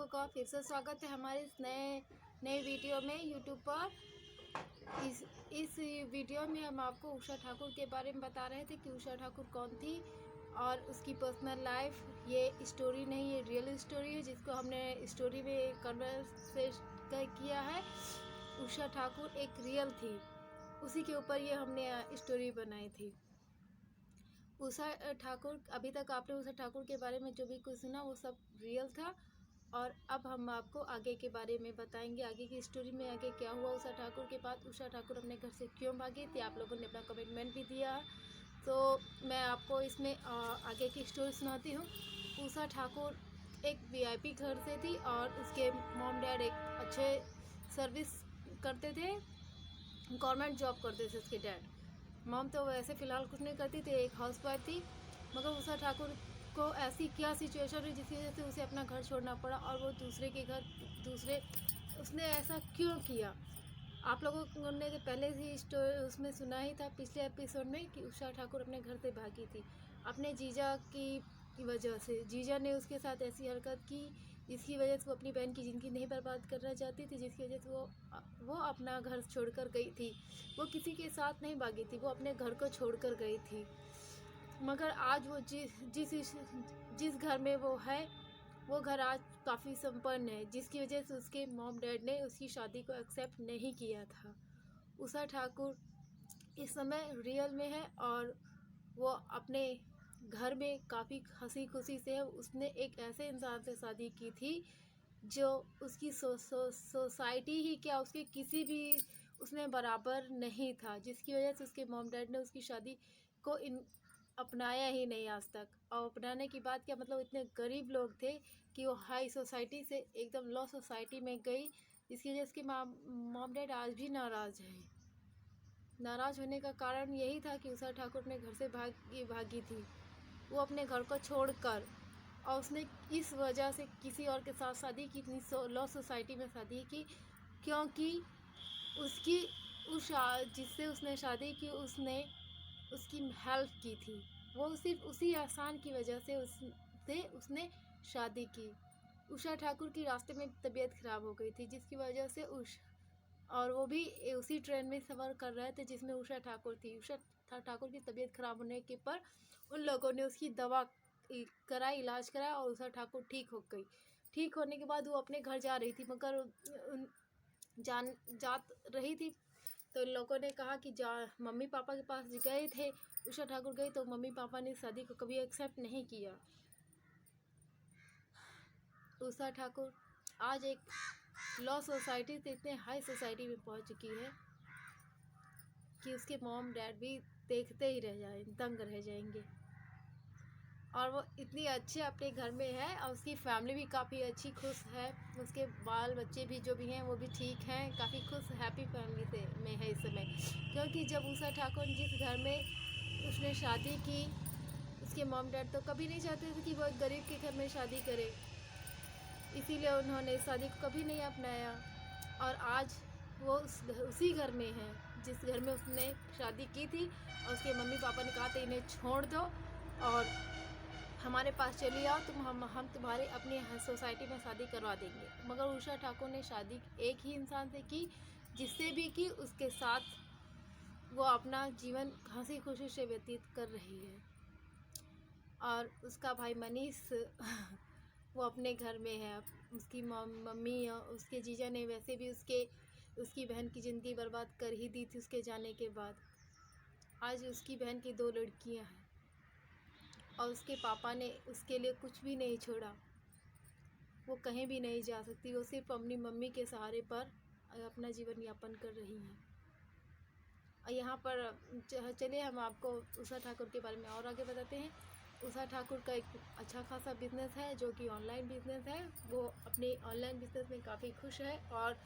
लोगों का फिर से स्वागत है हमारे इस नए वीडियो में यूट्यूब पर। इस वीडियो में हम आपको उषा ठाकुर के बारे में बता रहे थे कि उषा ठाकुर कौन थी और उसकी पर्सनल लाइफ। ये स्टोरी नहीं, ये रियल स्टोरी है जिसको हमने स्टोरी में कन्वर्सेट किया है। उषा ठाकुर एक रियल थी, उसी के ऊपर ये हमने स्टोरी बनाई थी। उषा ठाकुर, अभी तक आपने उषा ठाकुर के बारे में जो भी कुछ सुना वो सब रियल था। और अब हम आपको आगे के बारे में बताएंगे, आगे की स्टोरी में आगे क्या हुआ उषा ठाकुर के बाद, उषा ठाकुर अपने घर से क्यों भागी थी। आप लोगों ने अपना कमिटमेंट भी दिया, तो मैं आपको इसमें आगे की स्टोरी सुनाती हूँ। उषा ठाकुर एक वीआईपी घर से थी और उसके मॉम डैड एक अच्छे सर्विस करते थे, गवर्नमेंट जॉब करते थे उसके डैड। मॉम तो वैसे फ़िलहाल कुछ नहीं करती थी, एक हाउसवाइफ थी। मगर उषा ठाकुर को ऐसी क्या सिचुएशन हुई जिसकी वजह से उसे अपना घर छोड़ना पड़ा और वो दूसरे के घर उसने ऐसा क्यों किया। आप लोगों ने पहले ही उसमें सुना ही था पिछले एपिसोड में कि उषा ठाकुर अपने घर से भागी थी अपने जीजा की वजह से। जीजा ने उसके साथ ऐसी हरकत की जिसकी वजह से वो अपनी बहन की ज़िंदगी नहीं बर्बाद करना चाहती थी, जिसकी वजह से वो अपना घर छोड़कर गई थी। वो किसी के साथ नहीं भागी थी, वो अपने घर को छोड़कर गई थी। मगर आज वो जिस घर में वो है, वो घर आज काफ़ी संपन्न है, जिसकी वजह से उसके मॉम डैड ने उसकी शादी को एक्सेप्ट नहीं किया था। उषा ठाकुर इस समय रियल में है और वो अपने घर में काफ़ी हंसी खुशी से है। उसने एक ऐसे इंसान से शादी की थी जो उसकी सोसाइटी ही क्या, उसके किसी भी उसने बराबर नहीं था, जिसकी वजह से उसके मॉम डैड ने उसकी शादी को अपनाया ही नहीं आज तक। और अपनाने की बात क्या, मतलब इतने गरीब लोग थे कि वो हाई सोसाइटी से एकदम लो सोसाइटी में गई, जिसकी वजह से उसके मॉम डैड आज भी नाराज़ हैं। नाराज़ होने का कारण यही था कि उषा ठाकुर अपने घर से भागी थी, वो अपने घर को छोड़कर। और उसने इस वजह से किसी और के साथ शादी की, इतनी लो सोसाइटी में शादी की, क्योंकि जिससे उसने शादी की उसने उसकी हेल्प की थी। वो सिर्फ उसी एहसान की वजह से उसने शादी की। उषा ठाकुर की रास्ते में तबीयत ख़राब हो गई थी, जिसकी वजह से और वो भी उसी ट्रेन में सफ़र कर रहे थे जिसमें उषा ठाकुर थी। उषा ठाकुर की तबीयत ख़राब होने के पर उन लोगों ने उसकी दवा कराई, इलाज कराया और उषा ठाकुर ठीक हो गई। ठीक होने के बाद वो अपने घर जा रही थी, मगर जात रही थी तो लोगों ने कहा कि मम्मी पापा के पास गए थे, उषा ठाकुर गई तो मम्मी पापा ने शादी को कभी एक्सेप्ट नहीं किया। उषा ठाकुर आज एक लो सोसाइटी से इतने हाई सोसाइटी में पहुंच चुकी है कि उसके मॉम डैड भी देखते ही दंग रह जाएंगे। और वो इतनी अच्छे अपने घर में है और उसकी फैमिली भी काफ़ी अच्छी खुश है। उसके बाल बच्चे भी जो भी हैं वो भी ठीक हैं, काफ़ी खुश हैप्पी फैमिली में है इस समय। क्योंकि जब उषा ठाकुर जिस घर में उसने शादी की, उसके मॉम डैड तो कभी नहीं चाहते थे कि वो एक गरीब के घर में शादी करे, इसीलिए उन्होंने इस शादी को कभी नहीं अपनाया। और आज वो उसी घर में है जिस घर में उसने शादी की थी और उसके मम्मी पापा ने कहा था इन्हें छोड़ दो और हमारे पास चली आओ, हम तुम्हारे अपनी सोसाइटी में शादी करवा देंगे। मगर उषा ठाकुर ने शादी एक ही इंसान से की, जिससे भी की उसके साथ वो अपना जीवन हंसी खुशी से व्यतीत कर रही है। और उसका भाई मनीष वो अपने घर में है। उसकी मम्मी और उसके जीजा ने वैसे भी उसकी बहन की ज़िंदगी बर्बाद कर ही दी थी उसके जाने के बाद। आज उसकी बहन की 2 लड़कियां हैं और उसके पापा ने उसके लिए कुछ भी नहीं छोड़ा। वो कहीं भी नहीं जा सकती, वो सिर्फ अपनी मम्मी के सहारे पर अपना जीवन यापन कर रही हैं। और यहाँ पर चलिए हम आपको उषा ठाकुर के बारे में और आगे बताते हैं। उषा ठाकुर का एक अच्छा खासा बिजनेस है जो कि ऑनलाइन बिजनेस है। वो अपने ऑनलाइन बिजनेस में काफ़ी खुश है और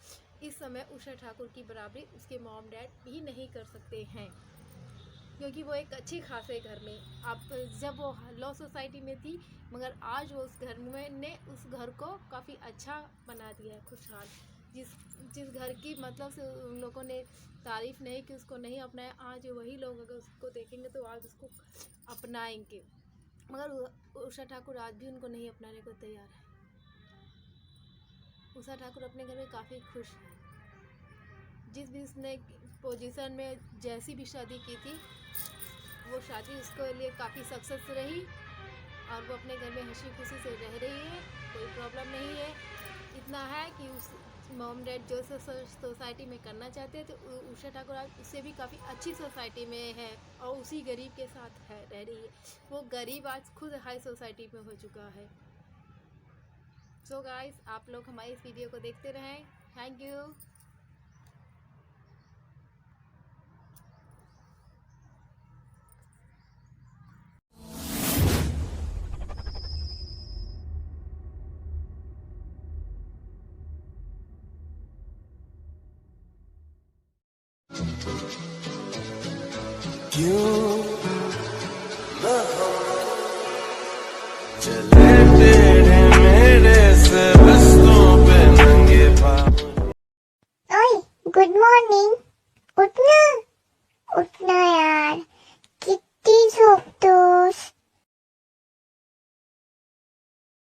इस समय उषा ठाकुर की बराबरी उसके मॉम डैड भी नहीं कर सकते हैं, क्योंकि वो एक अच्छे खासे घर में, आप जब वो लो सोसाइटी में थी, मगर आज वो उस घर में ने उस घर को काफ़ी अच्छा बना दिया है, खुशहाल। जिस घर की मतलब से उन लोगों ने तारीफ़ नहीं कि उसको नहीं अपनाया, आज वही लोग अगर उसको देखेंगे तो आज उसको अपनाएंगे। मगर उषा ठाकुर आज भी उनको नहीं अपनाने को तैयार है। उषा ठाकुर अपने घर में काफ़ी खुश है। जिस भी उसने पोजीशन में जैसी भी शादी की थी, वो शादी उसके लिए काफ़ी सक्सेस रही और वो अपने घर में हंसी खुशी से रह रही है, कोई प्रॉब्लम नहीं है। इतना है कि उस मॉम डैड जो सोसाइटी में करना चाहते हैं, तो उषा ठाकुर आज उससे भी काफ़ी अच्छी सोसाइटी में है और उसी गरीब के साथ है रह रही है। वो गरीब आज खुद हाई सोसाइटी में हो चुका है। सो गाइस, आप लोग हमारी इस वीडियो को देखते रहें। Thank you. क्यों न हम चले तेरे मेरे से रस्तों पे नंगे पाँव। ओए, गुड मॉर्निंग। उठना उठना यार, कितनी झोंकतोस।